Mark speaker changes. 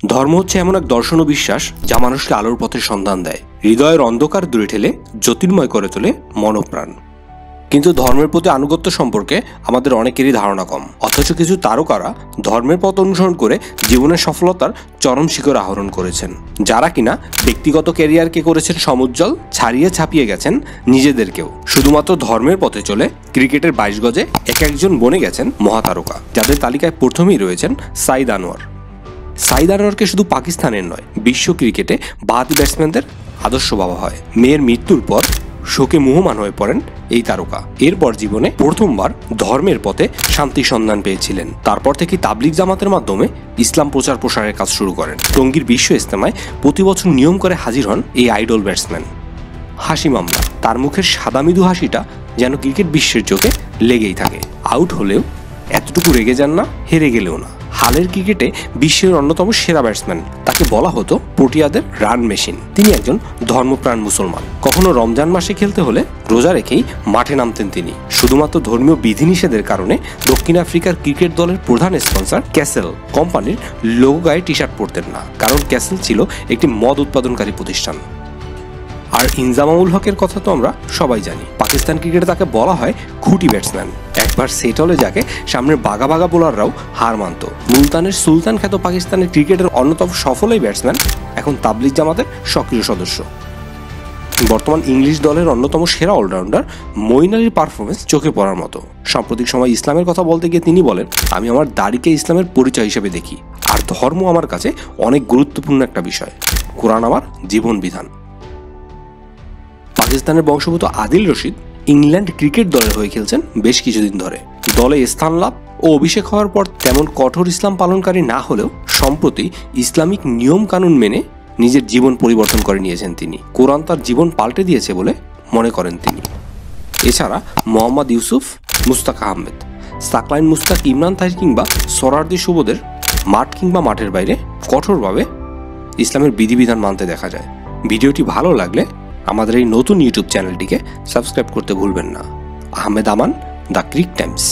Speaker 1: ধর্ম হচ্ছে এমন এক দর্শন ও বিশ্বাস যা মানুষকে আলোর পথের সন্ধান দেয়, হৃদয়ের অন্ধকার দূরে ঠেলে জ্যোতির্ময় করে তোলে মনপ্রাণ। কিন্তু ধর্মের প্রতি আনুগত্য সম্পর্কে আমাদের অনেকেরই ধারণা কম, অথচ কিছু তারকারা ধর্মের পথ অনুসরণ করে জীবনের সফলতার চরম শিখর আহরণ করেছেন। যারা কিনা ব্যক্তিগত ক্যারিয়ারকে করেছেন সমুজ্জ্বল, ছাড়িয়ে ছাপিয়ে গেছেন নিজেদেরকেও। শুধুমাত্র ধর্মের পথে চলে ক্রিকেটের 22 গজে এক একজন বনে গেছেন মহাতারকা, যাদের তালিকায় প্রথমেই রয়েছেন সাইদ আনোয়ার। সাইদ আনোয়ারকে শুধু পাকিস্তানের নয়, বিশ্ব ক্রিকেটে বাহাতি ব্যাটসম্যানদের আদর্শ ভাবা হয়। মেয়ের মৃত্যুর পর শোকে মুহ্যমান হয়ে পড়েন এই তারকা। এরপর জীবনে প্রথমবার ধর্মের পথে শান্তির সন্ধান পেয়েছিলেন। তারপর থেকে তাবলিগ জামাতের মাধ্যমে ইসলাম প্রচার প্রসারের কাজ শুরু করেন। টঙ্গীর বিশ্ব ইজতেমায় প্রতি বছর নিয়ম করে হাজির হন এই আইডল ব্যাটসম্যান। হাসি মামলা, তার মুখের সাদা মৃদু হাসিটা যেন ক্রিকেট বিশ্বের চোখে লেগেই থাকে। আউট হলেও এতটুকু রেগে যান না, হেরে গেলেও না। হালের ক্রিকেটে বিশ্বের অন্যতম সেরা ব্যাটসম্যান। তাকে বলা হতো প্রোটিয়াদের রান মেশিন। তিনি একজন ধর্মপ্রাণ মুসলমান। কখনো রমজান মাসে খেলতে হলে রোজা রেখেই মাঠে নামতেন তিনি। শুধুমাত্র ধর্মীয় বিধিনিষেধের কারণে দক্ষিণ আফ্রিকার ক্রিকেট দলের প্রধান স্পন্সর ক্যাসেল কোম্পানির লোগো গায়ে টি শার্ট পরতেন না, কারণ ক্যাসেল ছিল একটি মদ উৎপাদনকারী প্রতিষ্ঠান। আর ইনজামামুল হকের কথা তো আমরা সবাই জানি। পাকিস্তান ক্রিকেটে তাকে বলা হয় খুঁটি ব্যাটসম্যান। একবার সেট হলে যাকে সামনের বাঘা বাঘা বোলাররাও হার মানত। মুলতানের সুলতান খ্যাত পাকিস্তানের ক্রিকেটের অন্যতম সফল এই ব্যাটসম্যান এখন তাবলিগ জামাতের সক্রিয় সদস্য। বর্তমান ইংলিশ দলের অন্যতম সেরা অলরাউন্ডার মঈন আলীর পারফরমেন্স চোখে পড়ার মতো। সাম্প্রতিক সময় ইসলামের কথা বলতে গিয়ে তিনি বলেন, আমি আমার দাড়িকে ইসলামের পরিচয় হিসেবে দেখি, আর ধর্ম আমার কাছে অনেক গুরুত্বপূর্ণ একটা বিষয়। কোরআন আমার জীবন বিধান। পাকিস্তানের বংশোদ্ভূত আদিল রশিদ ইংল্যান্ড ক্রিকেট দলের হয়ে খেলছেন বেশ কিছুদিন ধরে। দলে স্থান লাভ ও অভিষেক হওয়ার পর তেমন কঠোর ইসলাম পালনকারী না হলেও সম্প্রতি ইসলামিক নিয়ম কানুন মেনে নিজের জীবন পরিবর্তন করে নিয়েছেন তিনি। কোরআন তার জীবন পাল্টে দিয়েছে বলে মনে করেন তিনি। এছাড়া মোহাম্মদ ইউসুফ, মুস্তাক আহমেদ, সাকলাইন মুস্তাক, ইমরান তাহির কিংবা সরারদি শুভদের মাঠ কিংবা মাঠের বাইরে কঠোরভাবে ইসলামের বিধিবিধান মানতে দেখা যায়। ভিডিওটি ভালো লাগলে আমাদের এই নতুন ইউটিউব চ্যানেলটিকে সাবস্ক্রাইব করতে ভুলবেন না। আহমেদ আমান, দ্য ক্রিক টাইমস।